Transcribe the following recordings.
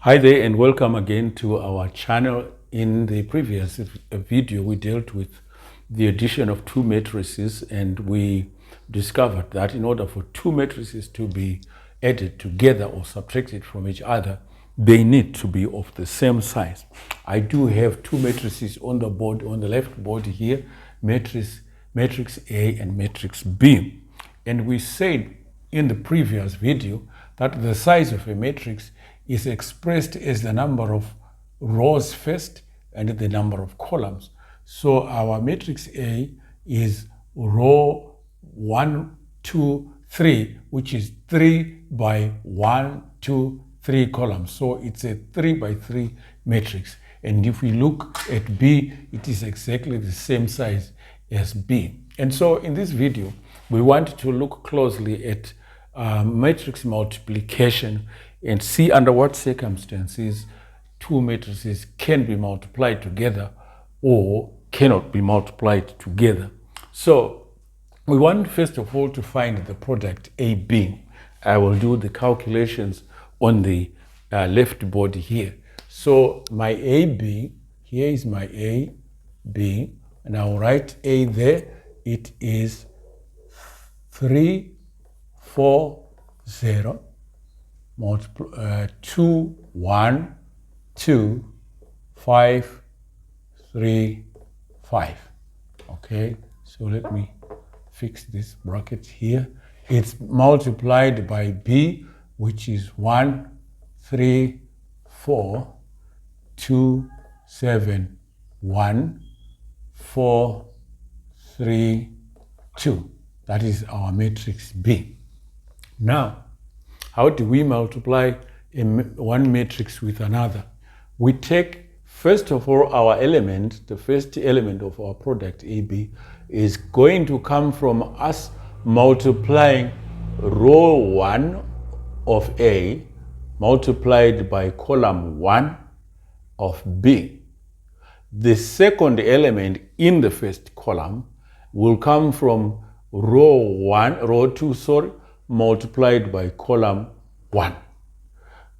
Hi there and welcome again to our channel. In the previous video we dealt with the addition of two matrices, and we discovered that in order for two matrices to be added together or subtracted from each other, they need to be of the same size. I do have two matrices on the board, on the left board here, matrix A and matrix B. And we said in the previous video that the size of a matrix is expressed as the number of rows first and the number of columns. So our matrix A is row 1, 2, 3, which is 3 by 1, 2, 3 columns. So it's a 3 by 3 matrix. And if we look at B, it is exactly the same size as B. And so in this video, we want to look closely at matrix multiplication and see under what circumstances two matrices can be multiplied together or cannot be multiplied together. So we want first of all to find the product AB. I will do the calculations on the left board here. So my AB, here is my AB, and I'll write A there. It is 3, 4, 0. 2, 1, 2, 5, 3, 5. Okay, so let me fix this bracket here. It's multiplied by B, which is 1, 3, 4, 2, 7, 1, 4, 3, 2. That is our matrix B. Now, how do we multiply one matrix with another? We take, first of all, our element, the first element of our product AB is going to come from us multiplying row 1 of A multiplied by column 1 of B. The second element in the first column will come from row 2, multiplied by column 1.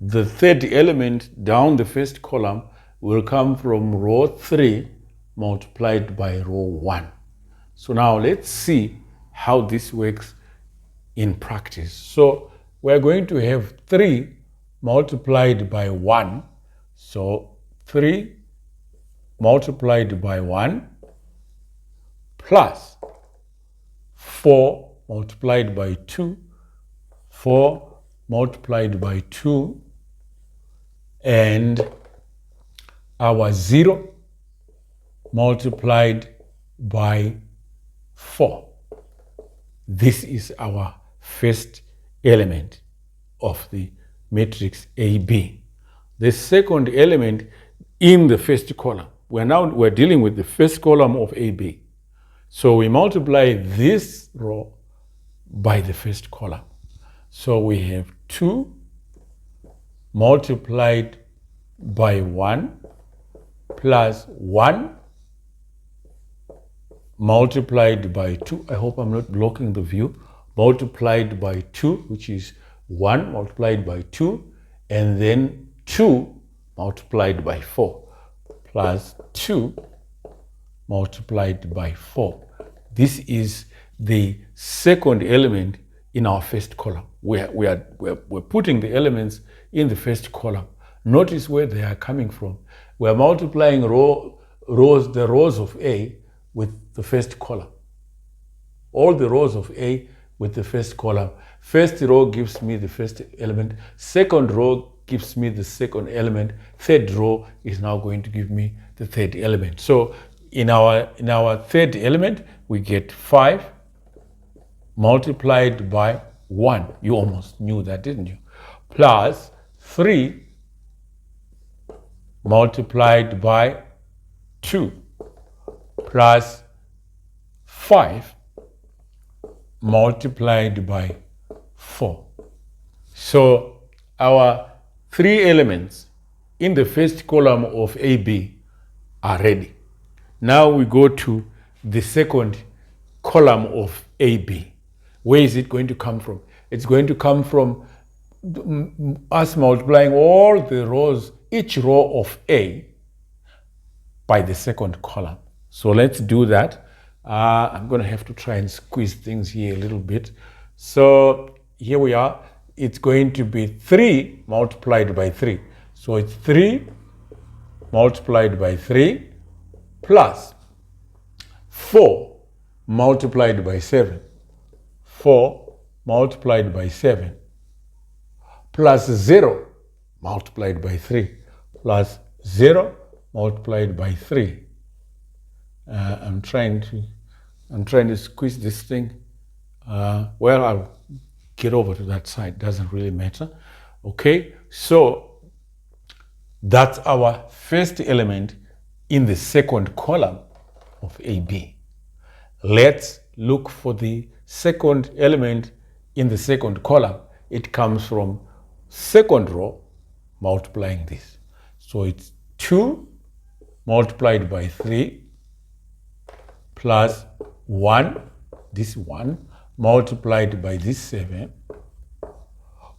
The third element down the first column will come from row 3 multiplied by row 1. So now let's see how this works in practice. So we're going to have 3 multiplied by 1. So 3 multiplied by 1 plus 4 multiplied by 2, 4 multiplied by 2, and our 0 multiplied by 4. This is our first element of the matrix AB. The second element in the first column, we're dealing with the first column of AB. So we multiply this row by the first column. So we have 2 multiplied by 1 plus 1 multiplied by 2. I hope I'm not blocking the view. Multiplied by 2, which is 1 multiplied by 2, and then 2 multiplied by 4 plus 2 multiplied by 4. This is the second element in our first column. We're putting the elements in the first column. Notice where they are coming from. We're multiplying the rows of A with the first column. All the rows of A with the first column. First row gives me the first element. Second row gives me the second element. Third row is now going to give me the third element. So in our third element, we get 5 multiplied by 1. You almost knew that, didn't you? Plus 3 multiplied by 2 plus 5 multiplied by 4. So our 3 elements in the first column of AB are ready. Now we go to the second column of AB. Where is it going to come from? It's going to come from us multiplying all the rows, each row of A by the second column. So let's do that. I'm going to have to try and squeeze things here a little bit. So here we are. It's going to be 3 multiplied by 3. So it's 3 multiplied by 3 plus 4 multiplied by 7. 4 multiplied by 7 plus 0 multiplied by 3 plus 0 multiplied by 3. I'm trying to squeeze this thing. Well, I'll get over to that side. Doesn't really matter. Okay, so that's our first element in the second column of AB. Let's look for the second element in the second column. It comes from second row multiplying this. So it's 2 multiplied by 3 plus 1, this 1, multiplied by this 7,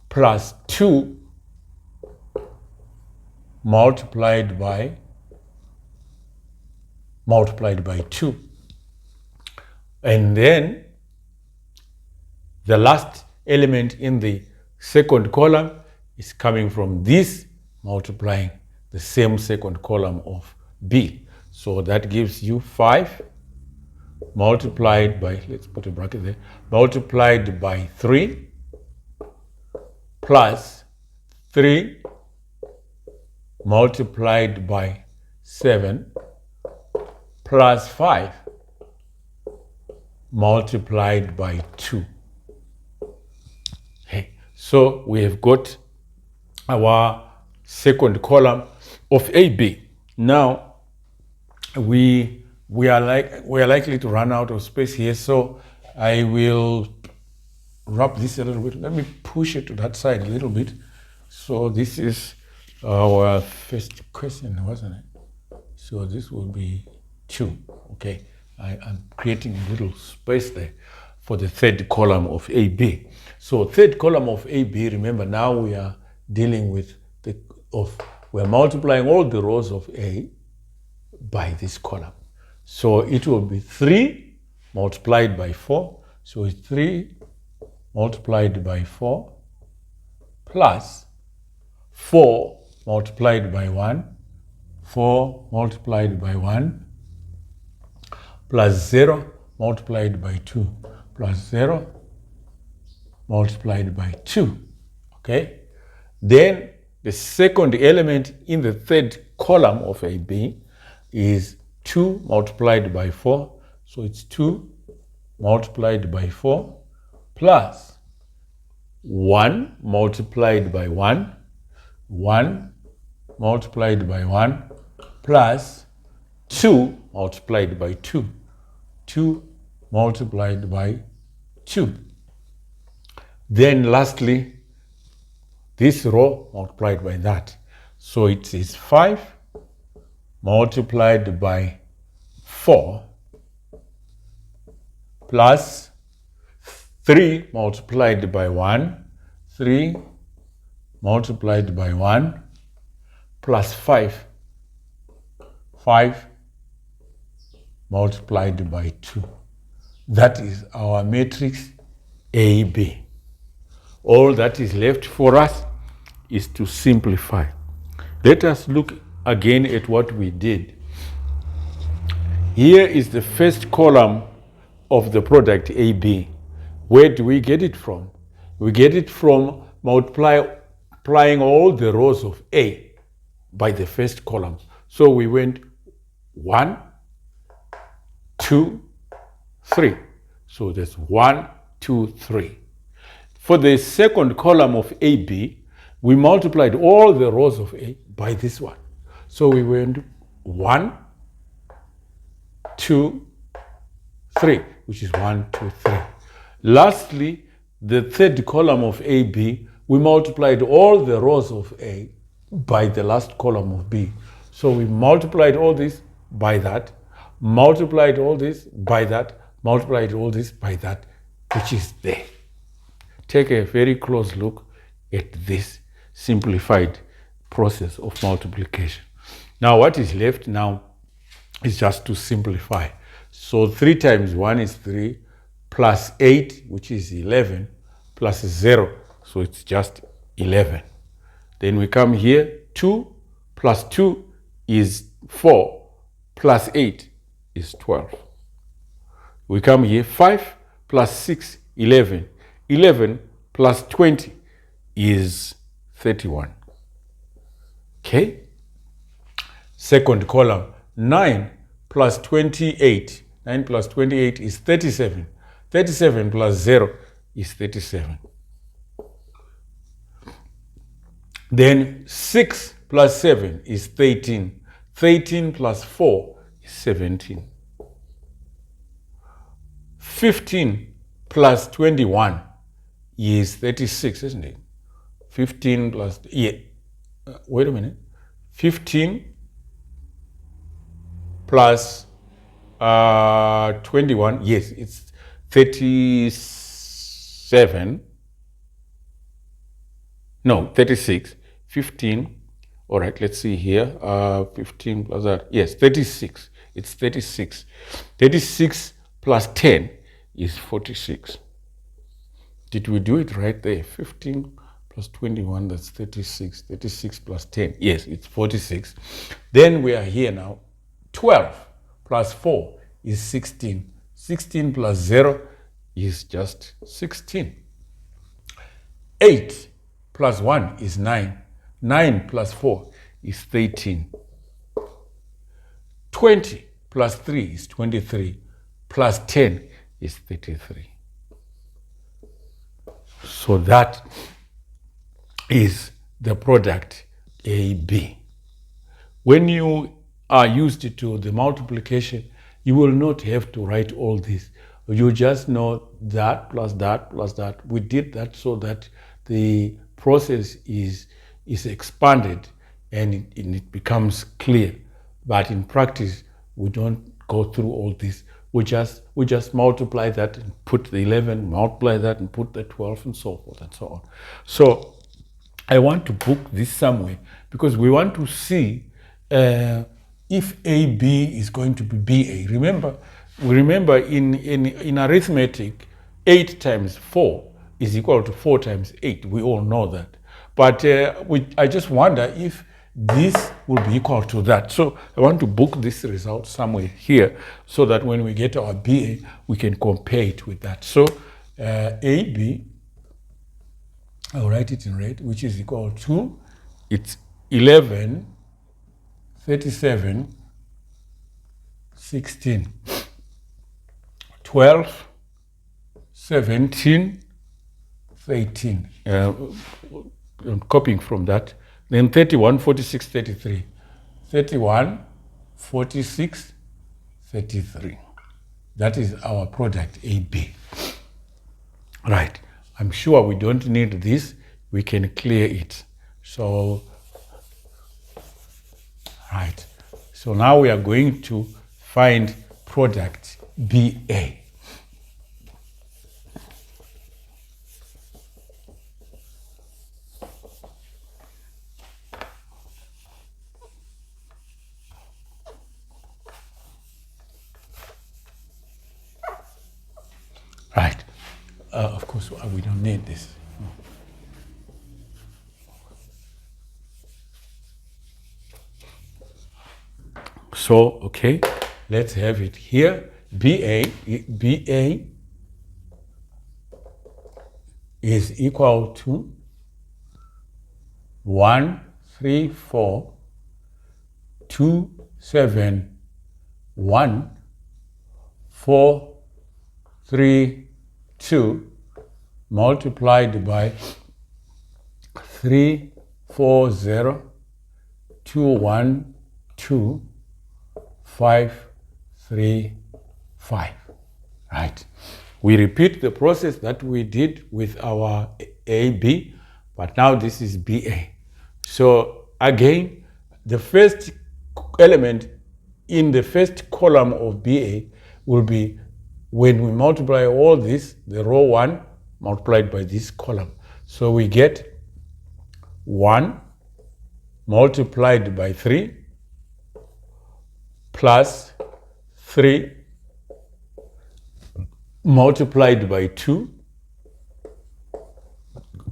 plus 2 multiplied by 2. And then the last element in the second column is coming from this multiplying the same second column of B. So that gives you 5 multiplied by, let's put a bracket there, multiplied by 3 plus 3 multiplied by 7 plus 5 multiplied by 2. Okay. So we have got our second column of AB. Now we are likely to run out of space here, so I will wrap this a little bit. Let me push it to that side a little bit. So this is our first question, wasn't it? So this will be 2. Okay, I'm creating a little space there for the third column of AB. So third column of AB, remember now we are dealing with we're multiplying all the rows of A by this column. So it will be 3 multiplied by 4. So it's 3 multiplied by 4 plus 4 multiplied by 1, 4 multiplied by 1 plus 0 multiplied by 2 plus 0 multiplied by 2. Okay? Then the second element in the third column of AB is 2 multiplied by 4. So it's 2 multiplied by 4 plus 1 multiplied by 1, 1 multiplied by 1 plus 2 multiplied by 2, 2 multiplied by 2. Then lastly, this row multiplied by that. So it is 5 multiplied by 4 plus 3 multiplied by 1, 3 multiplied by 1 plus 5, 5 multiplied by 2. That is our matrix AB. All that is left for us is to simplify. Let us look again at what we did. Here is the first column of the product AB. Where do we get it from? We get it from multiplying all the rows of A by the first column. So we went 1, 2, 3. So that's 1, 2, 3. For the second column of AB, we multiplied all the rows of A by this one. So we went 1, 2, 3, which is 1, 2, 3. Lastly, the third column of AB, we multiplied all the rows of A by the last column of B. So we multiplied all this by that, multiplied all this by that, multiplied all this by that, which is there. Take a very close look at this simplified process of multiplication. Now what is left now is just to simplify. So 3 times 1 is 3, plus 8, which is 11, plus 0, so it's just 11. Then we come here, 2 plus 2 is 4, plus 8 is 12. We come here, 5 plus 6, 11. 11 plus 20 is 31. Okay? Second column, 9 plus 28. 9 plus 28 is 37. 37 plus 0 is 37. Then 6 plus 7 is 13. 13 plus 4 is 17. 15 plus 21 is 36, isn't it? 15 plus, wait a minute. 15 plus 21, yes, it's 37. No, 36. 15. All right, let's see here. 15 plus that. Yes, 36. It's 36. 36 plus 10 is 46. Did we do it right there? 15 plus 21, that's 36. 36 plus 10. Yes, it's 46. Then we are here now. 12 plus 4 is 16. 16 plus 0 is just 16. 8 plus 1 is 9. 9 plus 4 is 13. 20 plus 3 is 23. Plus 10 is 33. So that is the product AB. When you are used to the multiplication, you will not have to write all this. You just know that plus that plus that. We did that so that the process is expanded and it becomes clear. But in practice, we don't go through all this. We just multiply that and put the 11, multiply that and put the 12 and so forth and so on. So I want to book this somewhere because we want to see if AB is going to be BA. Remember in arithmetic, 8 times 4 is equal to 4 times 8. We all know that. But I just wonder if this will be equal to that. So I want to book this result somewhere here so that when we get our BA, we can compare it with that. So AB, I'll write it in red, which is equal to, it's 11, 37, 16, 12, 17, 13. I'm copying from that. Then 31, 46, 33. 31, 46, 33. That is our product AB. Right. I'm sure we don't need this. We can clear it. So, right. So now we are going to find product BA. Right. Of course, we don't need this. No. So, okay, let's have it here. BA is equal to 1, 3, 4, 2, 7, 1, 4, 3, 2 multiplied by 3, 4, 0, 2, 1, 2, 5, 3, 5. Right. We repeat the process that we did with our AB, but now this is BA. So again, the first element in the first column of BA will be when we multiply all this, the row 1 multiplied by this column. So we get 1 multiplied by 3 plus 3 multiplied by 2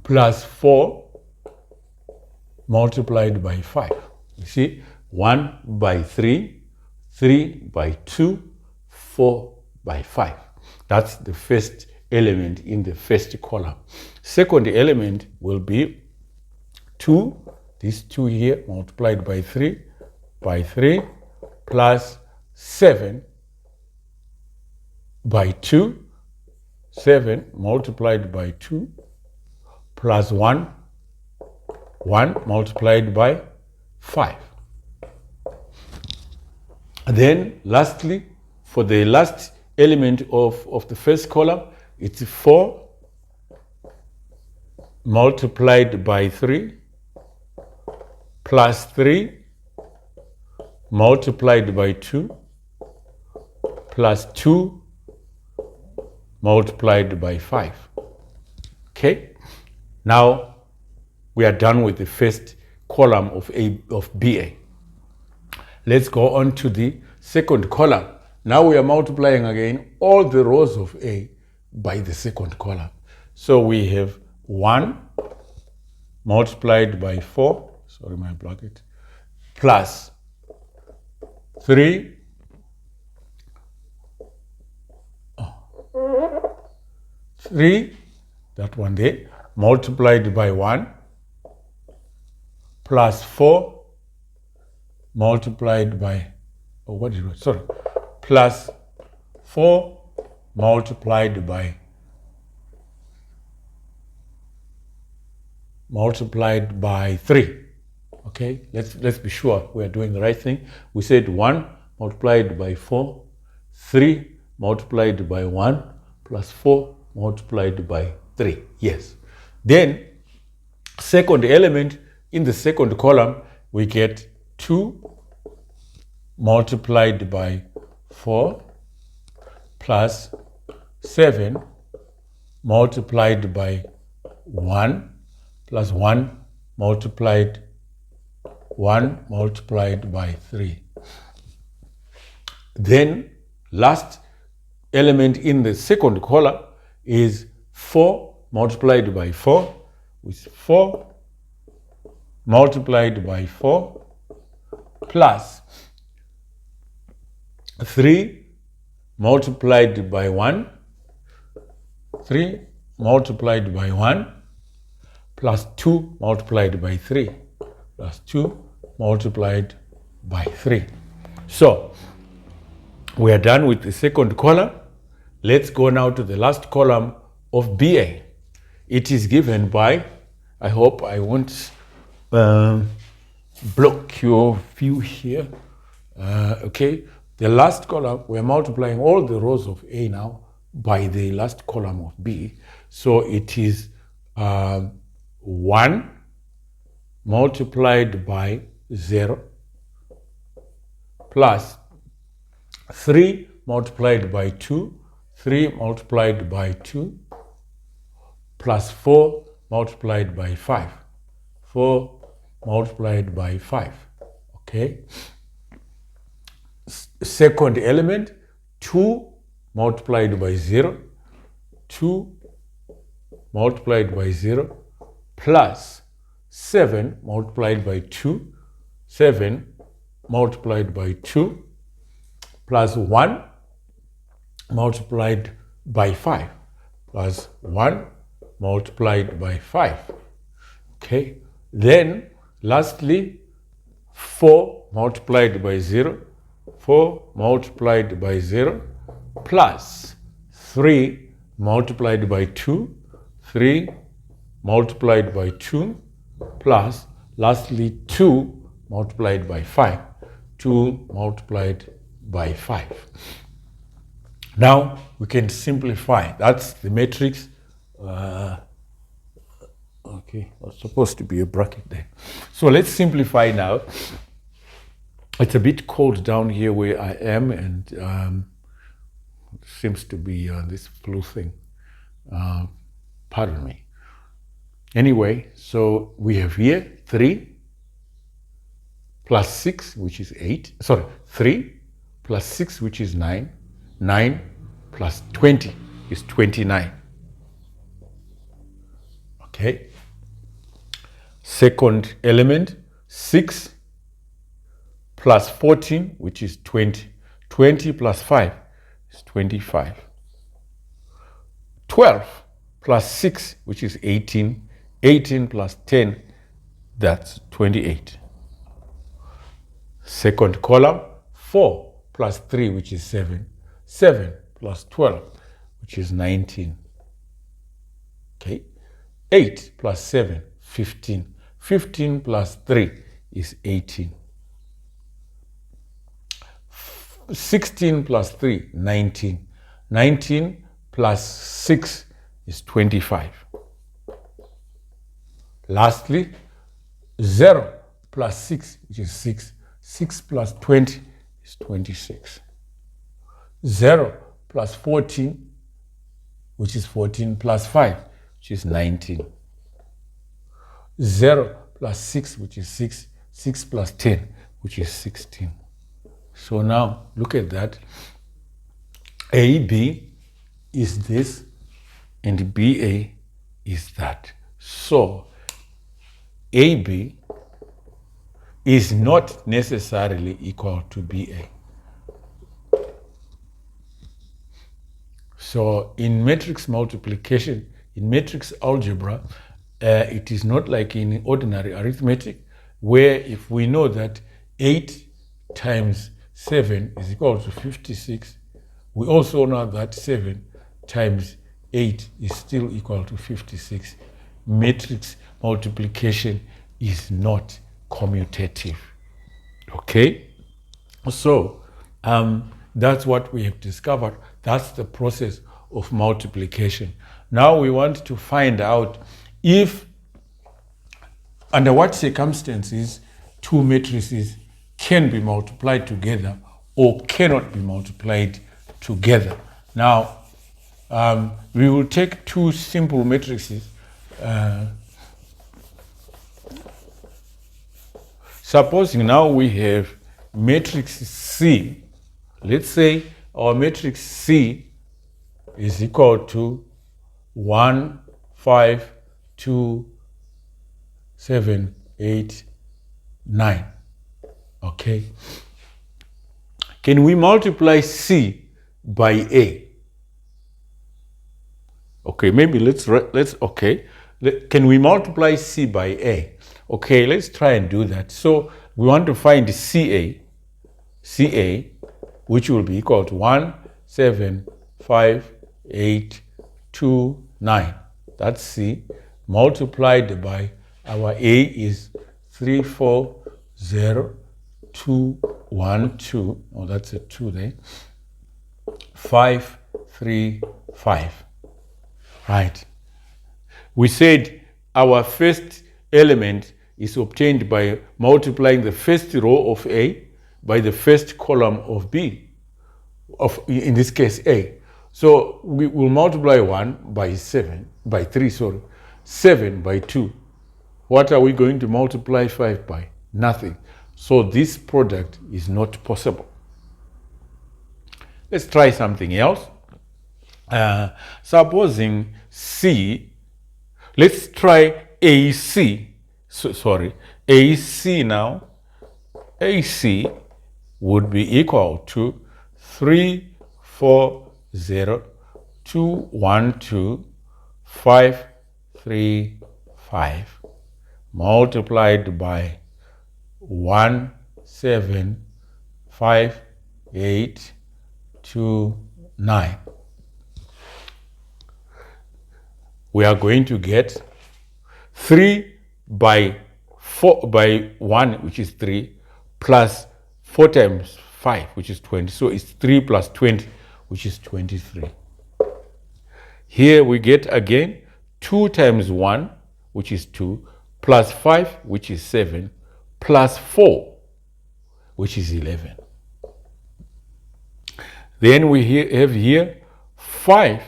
plus 4 multiplied by 5. You see, 1 by 3, 3 by 2, 4 by 5. That's the first element in the first column. Second element will be 2, this 2 here multiplied by 3 plus 7 by 2, 7 multiplied by 2 plus 1 multiplied by 5. Then lastly, for the last element of the first column, it's 4 multiplied by 3 plus 3 multiplied by 2 plus 2 multiplied by 5. Okay? Now we are done with the first column of BA. Let's go on to the second column. Now we are multiplying again all the rows of A by the second column. So we have 1 multiplied by 4, sorry my bracket, plus 3 that one there, multiplied by 1 plus 4 multiplied by, plus 4 multiplied by 3. Okay, let's be sure we are doing the right thing. We said 1 multiplied by 4, 3 multiplied by 1 plus 4 multiplied by 3. Yes. Then second element in the second column, we get 2 multiplied by 4 plus 7 multiplied by 1 plus 1 multiplied by 3. Then last element in the second column is 4 multiplied by 4, with 4 multiplied by 4 plus 3 multiplied by 1, 3 multiplied by 1 plus 2 multiplied by 3 plus 2 multiplied by 3. So we are done with the second column. Let's go now to the last column of BA. It is given by, I hope I won't block your view here. Okay, the last column, we're multiplying all the rows of A now by the last column of B. So it is 1 multiplied by 0 plus 3 multiplied by 2, 3 multiplied by 2 plus 4 multiplied by 5, 4 multiplied by 5. Okay. Second element, 2 multiplied by 0, 2 multiplied by 0 plus 7 multiplied by 2, 7 multiplied by 2 plus 1 multiplied by 5 plus 1 multiplied by 5. Okay. Then lastly, 4 multiplied by 0, 4 multiplied by 0 plus 3 multiplied by 2, 3 multiplied by 2 plus lastly 2 multiplied by 5, 2 multiplied by 5. Now we can simplify. That's the matrix. Okay, there's supposed to be a bracket there. So let's simplify now. It's a bit cold down here where I am, and it seems to be this flu thing. Pardon me. Anyway, so we have here 3 plus 6, which is 8. Sorry, 3 plus 6, which is 9. 9 plus 20 is 29. Okay. Second element, 6 plus 14, which is 20. 20 plus 5 is 25. 12 plus 6, which is 18. 18 plus 10, that's 28. Second column, 4 plus 3, which is 7. 7 plus 12, which is 19. Okay. 8 plus 7, 15. 15 plus 3 is 18. 16 plus 3, 19. 19 plus 6 is 25. Lastly, 0 plus 6, which is 6. 6 plus 20 is 26. 0 plus 14, which is 14, plus 5, which is 19. 0 plus 6, which is 6. 6 plus 10, which is 16. So now, look at that. AB is this, and BA is that. So, AB is not necessarily equal to BA. So in matrix multiplication, in matrix algebra, it is not like in ordinary arithmetic, where if we know that 8 times 7 is equal to 56, we also know that 7 times 8 is still equal to 56. Matrix multiplication is not commutative. Okay? So, that's what we have discovered. That's the process of multiplication. Now we want to find out if, under what circumstances, two matrices can be multiplied together or cannot be multiplied together. Now, we will take two simple matrices. Supposing now we have matrix C. Let's say our matrix C is equal to 1, 5, 2, 7, 8, 9. Okay. Can we multiply C by A? Okay, maybe okay. Can we multiply C by A? Okay, let's try and do that. So we want to find CA, which will be equal to 1, 7, 5, 8, 2, 9. That's C, multiplied by our A is 3, 4, 0, 2, 1, 2. Oh, that's a 2 there. 5, 3, 5. Right. We said our first element is obtained by multiplying the first row of A by the first column of B, in this case A. So we will multiply 1 by 7, by 3, 7 by 2. What are we going to multiply 5 by? Nothing. So this product is not possible. Let's try something else. Supposing C, let's try AC. AC now. AC would be equal to 3, 4, 0, 2, 1, 2, 5, 3, 5, multiplied by 1, 7, 5, 8, 2, 9. We are going to get 3 by 4 by 1, which is 3, plus 4 times 5, which is 20. So it's 3 plus 20, which is 23. Here we get again 2 times 1, which is 2, plus 5, which is 7, plus 4, which is 11. Then we have here 5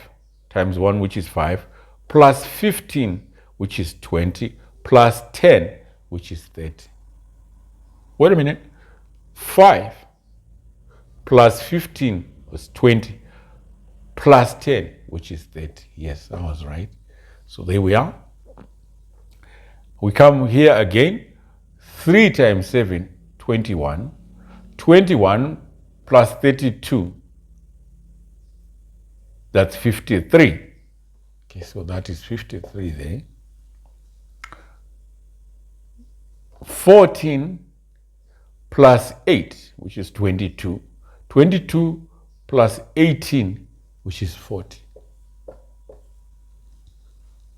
times 1, which is 5, plus 15, which is 20, plus 10, which is 30. Wait a minute. 5 plus 15 was 20, plus 10, which is 30. Yes, I was right. So there we are. We come here again. 3 times 7, 21. 21 plus 32, that's 53. Okay, so that is 53 there. 14 plus 8, which is 22. 22 plus 18, which is 40.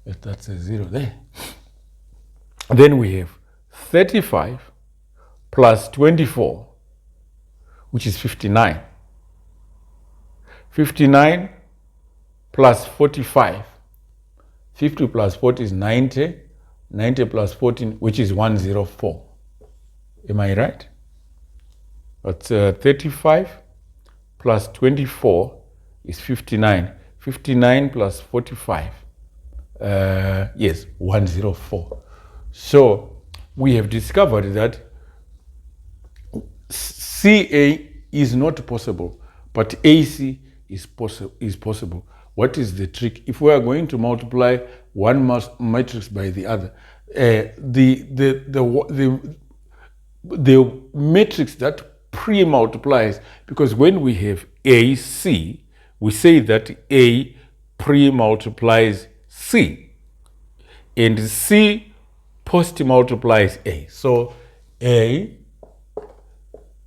That's a 0 there. Then we have 35 plus 24, which is 59. 59 plus 45. 50 plus 40 is 90. 90 plus 14, which is 104. Am I right? That's 35 plus 24 is 59. 59 plus 45. Yes, 104. So we have discovered that CA is not possible, but AC is possible. What is the trick? If we are going to multiply one matrix by the other, the matrix that pre-multiplies, because when we have AC, we say that A pre-multiplies C, and C post-multiplies A. So A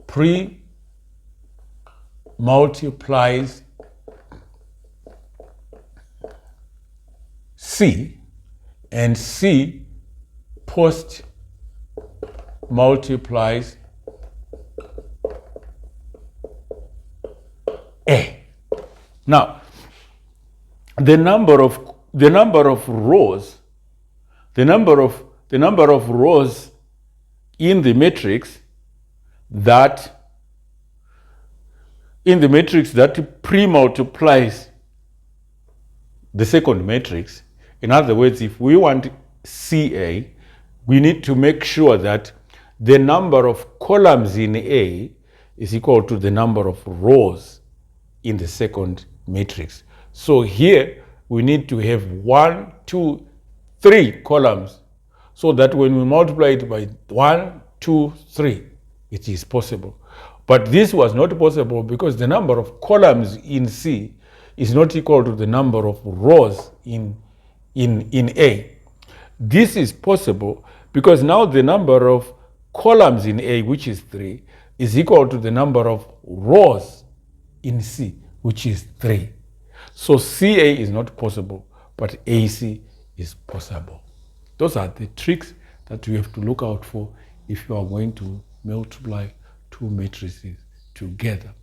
pre-multiplies C, and C post-multiplies A. Now, the number of rows in the matrix that pre-multiplies the second matrix. In other words, if we want CA, we need to make sure that the number of columns in A is equal to the number of rows in the second matrix. So here we need to have 1, 2, 3 columns, so that when we multiply it by 1, 2, 3, it is possible. But this was not possible because the number of columns in C is not equal to the number of rows in A. This is possible because now the number of columns in A, which is 3, is equal to the number of rows in C, which is 3. So CA is not possible, but AC is possible. Those are the tricks that you have to look out for if you are going to multiply two matrices together.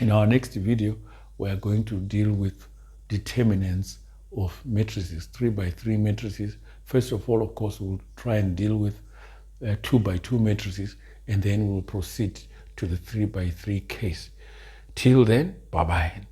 In our next video, we are going to deal with determinants of matrices, 3 by 3 matrices. First of all, of course, we'll try and deal with 2 by 2 matrices, and then we'll proceed to the 3 by 3 case. Till then, bye-bye.